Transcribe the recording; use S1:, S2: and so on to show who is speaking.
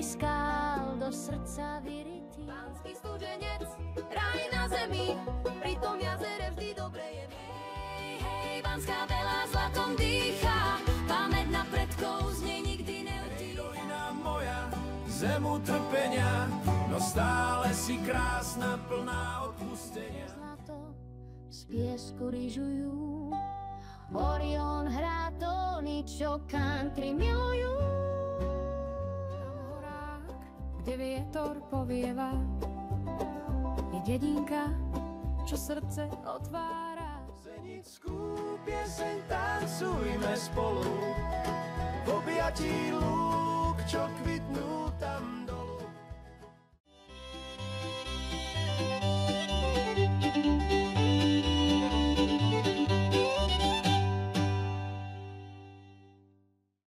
S1: skál do srdca vyrytý.
S2: Banský studenec, raj na zemi, pri tom jazere vždy dobre je mi.
S1: Hej, hej, Banská Belá zlatom dýchá, pamäť na predkov z nej nikdy neutícha.
S3: Dolina moja, zem utrpenia, no stále si krásna, plná odpustenia.
S1: Zlato z piesku ryžujú, Orion hrá tóny, čo country milujú.
S2: Tam v horách, kde vietor povieva, je dedinka, čo srdce otvára.
S3: Zenickú pieseň tancujme spolu, v objatí lúk, čo kvitnú